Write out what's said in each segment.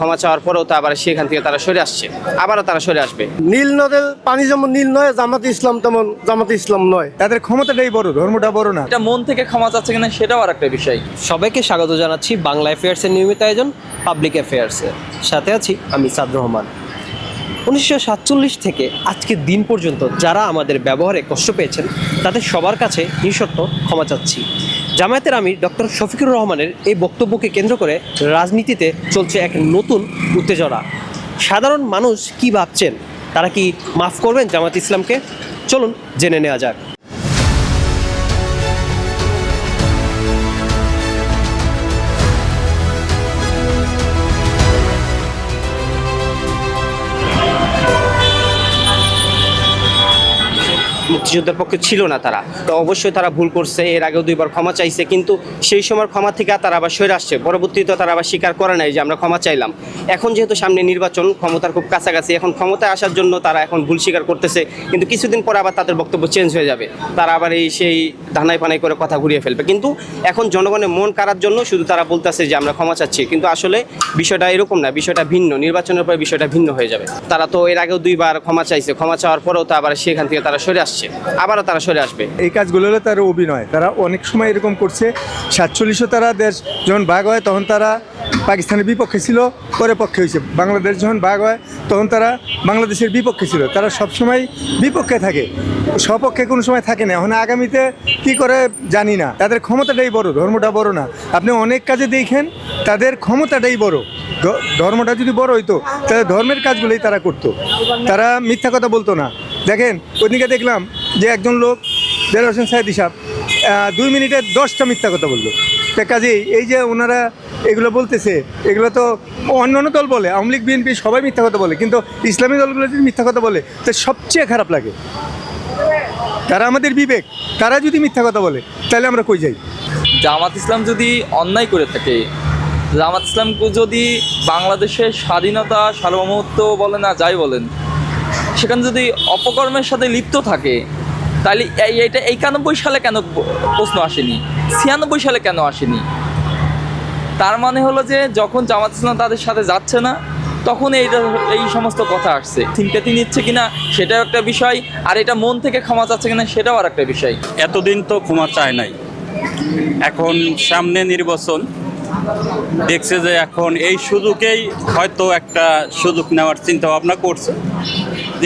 ক্ষমা চাওয়ার পরেও তো আবার সেখান থেকে তারা সরে আসছে, আবারও তারা সরে আসবে। নীল নদের পানি যেমন নীল নয়, জামাতে ইসলাম তেমন জামাতে ইসলাম নয়। তাদের ক্ষমতাটাই বড়, ধর্মটা বড় না। এটা মন থেকে ক্ষমা চাচ্ছে কিনা সেটাও আর একটা বিষয়। সবাইকে স্বাগত জানাচ্ছি বাংলা অ্যাফেয়ার্সের নিয়মিত আয়োজন পাবলিক অ্যাফেয়ার্সে। সাথে আছি আমি সাদ রহমান। 1947 থেকে আজকের দিন পর্যন্ত যারা আমাদের ব্যবহারে কষ্ট পেয়েছেন তাদের সবার কাছে নিঃশর্ত ক্ষমা চাচ্ছি। জামায়াতের আমির ডক্টর শফিকুর রহমানের এই বক্তব্যকে কেন্দ্র করে রাজনীতিতে চলছে এক নতুন উত্তেজনা। সাধারণ মানুষ কি ভাবছেন? তারা কি মাফ করবেন জামায়াত ইসলামকে? চলুন জেনে নেওয়া যাক। মুক্তিযুদ্ধের পক্ষে ছিল না তারা, তো অবশ্যই তারা ভুল করছে। এর আগেও দুইবার ক্ষমা চাইছে, কিন্তু সেই সময় ক্ষমা থেকে তারা আবার সরে আসছে। পরবর্তীতে তারা আবার স্বীকার করে নাই যে আমরা ক্ষমা চাইলাম। এখন যেহেতু সামনে নির্বাচন, ক্ষমতার খুব কাছাকাছি, এখন ক্ষমতায় আসার জন্য তারা এখন ভুল স্বীকার করতেছে, কিন্তু কিছুদিন পর আবার তাদের বক্তব্য চেঞ্জ হয়ে যাবে। তারা আবার সেই ধানাই পানাই করে কথা ঘুরিয়ে ফেলবে। কিন্তু এখন জনগণের মন কাড়ার জন্য শুধু তারা বলতেছে যে আমরা ক্ষমা চাচ্ছি, কিন্তু আসলে বিষয়টা এরকম না, বিষয়টা ভিন্ন। নির্বাচনের পর বিষয়টা ভিন্ন হয়ে যাবে। তারা তো এর আগেও দুইবার ক্ষমা চাইছে, ক্ষমা চাওয়ার পরেও তো আবার সেখান থেকে তারা সরে আসছে, আবারও তারা সরে আসবে। এই কাজগুলো হলো তার অভিনয়। তারা অনেক সময় এরকম করছে। 47-ও তারা দেশ যখন ভাগ হয় তখন তারা পাকিস্তানের বিপক্ষে ছিল, পরে পক্ষে হয়েছে। বাংলাদেশ যখন ভাগ হয় তখন তারা বাংলাদেশের বিপক্ষে ছিল। তারা সবসময় বিপক্ষে থাকে, সপক্ষে কোনো সময় থাকে না। এখন আগামীতে কী করে জানি না। তাদের ক্ষমতাটাই বড়, ধর্মটা বড় না। আপনি অনেক কাজে দেখেন তাদের ক্ষমতাটাই বড়। ধর্মটা যদি বড় হইতো তাহলে ধর্মের কাজগুলোই তারা করতো। তারা মিথ্যা কথা বলতো না। দেখেন ওইদিকে দেখলাম যে একজন লোক দেলোয়ার হোসেন সাইদি সাহেব 2 মিনিটে 10টা মিথ্যা কথা বললো। তা কাজেই এই যে ওনারা এগুলো বলতেছে, এগুলো তো অন্য দল বলে, আওয়ামী লীগ বিএনপি সবাই মিথ্যা কথা বলে, কিন্তু ইসলামী দলগুলো যদি মিথ্যা কথা বলে তো সবচেয়ে খারাপ লাগে। তারা আমাদের বিবেক, তারা যদি মিথ্যা কথা বলে তাহলে আমরা কই যাই? জামাত ইসলাম যদি অন্যায় করে থাকে, জামাত ইসলামকে যদি বাংলাদেশের স্বাধীনতা সার্বভৌমত্ব বলেন না যাই বলেন, সেখানে যদি অপকর্মের সাথে লিপ্ত থাকে, তাহলে এইটা 91 সালে কেন প্রশ্ন আসেনি, 96 সালে কেন আসেনি? তার মানে হলো যে যখন জামাত ইসলাম তাদের সাথে যাচ্ছে না তখন এই সমস্ত কথা আসছে। সিম্প্যাথি নিচ্ছে কিনা সেটাও একটা বিষয়, আর এটা মন থেকে ক্ষমা চাচ্ছে কিনা সেটাও আর একটা বিষয়। এতদিন তো ক্ষমা চায় নাই, এখন সামনে নির্বাচন দেখছে যে এখন এই সুযোগেই হয়তো একটা সুযোগ নেওয়ার চিন্তা ভাবনা করছে।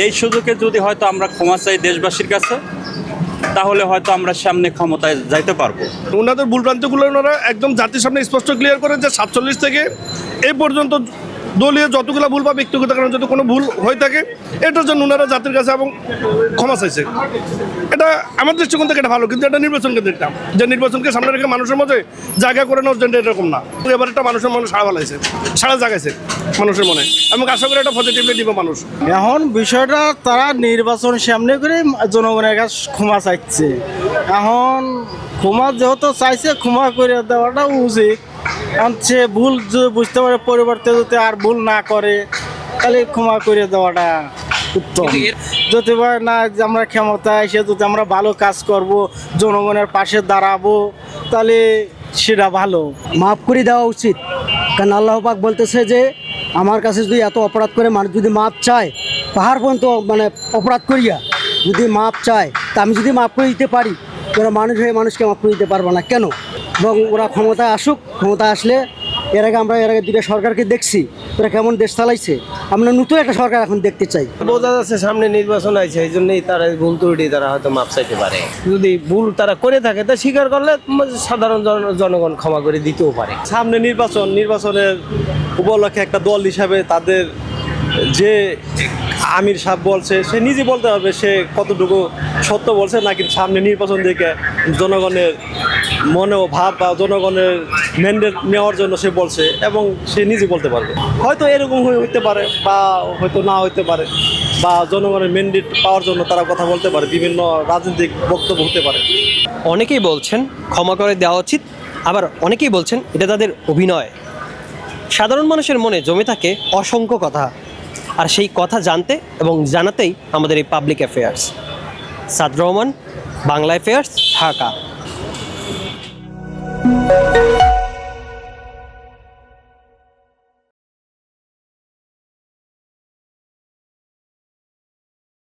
এই সুযোগে যদি হয়তো আমরা ক্ষমা চাই দেশবাসীর কাছে, তাহলে হয়তো আমরা সামনে ক্ষমতায় যাইতে পারবো। ওনাদের ভুলভ্রান্তিগুলো ওনারা একদম জাতির সামনে স্পষ্ট ক্লিয়ার করে যে 47 থেকে এই পর্যন্ত দলীয় যতগুলো ভুল বা ব্যক্তিগত কারণে যদি কোনো ভুল হয়ে থাকে এটার জন্য ওনারা জাতির কাছে এবং ক্ষমা চাইছে। এটা আমার দৃষ্টিকোণ থেকে এটা ভালো, কিন্তু এটা নির্বাচনকে দেখতাম যে নির্বাচনকে সামনে রেখে মানুষের মধ্যে জায়গা করে নেওয়ার জন্য এরকম না। এবার একটা মানুষের মনে সাড়া ফেলাইছে, সাড়া জাগাইছে মানুষের মনে, এবং আশা করি এটা পজিটিভলি দিব মানুষ। এখন বিষয়টা তারা নির্বাচন সামনে করে জনগণের কাছে ক্ষমা চাইছে। এখন ক্ষমা যেহেতু চাইছে, ক্ষমা করে দেওয়াটা উচিত। কারণ সে ভুল যদি বুঝতে পারে, পরিবর্তে যদি আর ভুল না করে তাহলে ক্ষমা করে দেওয়াটা উত্তম। যদি না আমরা ক্ষমতায় এসে যদি আমরা ভালো কাজ করব, জনগণের পাশে দাঁড়াবো, তাহলে সেটা ভালো। মাফ করে দেওয়া উচিত। কারণ আল্লাহ পাক বলতেছে যে আমার কাছে যদি এত অপরাধ করে মানুষ যদি মাপ চায়, পাহাড় পর্যন্ত মানে অপরাধ করিয়া যদি মাপ চায়, তা আমি যদি মাফ করে দিতে পারি, ওরা মানুষ হয়ে মানুষকে মাফ করে দিতে পারবো না কেন? এবং ওরা ক্ষমতায় আসুক, ক্ষমতায় আসলে এর আগে দুটো সরকারকে দেখছি ওরা কেমন দেশ চালাইছে। আমরা নতুন একটা সরকার এখন দেখতে চাই। বোঝা যাচ্ছে সামনে নির্বাচন আছে, এই জন্যই তারা ভুল ত্রুটি তারা হয়তো মাপ চাইতে পারে। যদি ভুল তারা করে থাকে তা স্বীকার করলে সাধারণ জনগণ ক্ষমা করে দিতেও পারে। সামনে নির্বাচনের উপলক্ষে একটা দল হিসাবে তাদের যে আমির সাহেব বলছে সে নিজে বলতে হবে সে কতটুকু সত্য বলছে, নাকি সামনে নির্বাচন দেখে জনগণের মনেও ভাব বা জনগণের ম্যান্ডেট নেওয়ার জন্য সে বলছে, এবং সে নিজে বলতে পারবে। হয়তো এরকম হইতে পারে বা হয়তো না হইতে পারে, বা জনগণের ম্যান্ডেট পাওয়ার জন্য তারা কথা বলতে পারে, বিভিন্ন রাজনৈতিক বক্তব্য হতে পারে। অনেকেই বলছেন ক্ষমা করে দেওয়া উচিত, আবার অনেকেই বলছেন এটা তাদের অভিনয়। সাধারণ মানুষের মনে জমে থাকে অসংখ্য কথা, আর সেই কথা জানতে এবং জানাতেই আমাদের এই পাবলিক অ্যাফেয়ার্স। সাদ রহমান, বাংলা অ্যাফেয়ার্স, ঢাকা।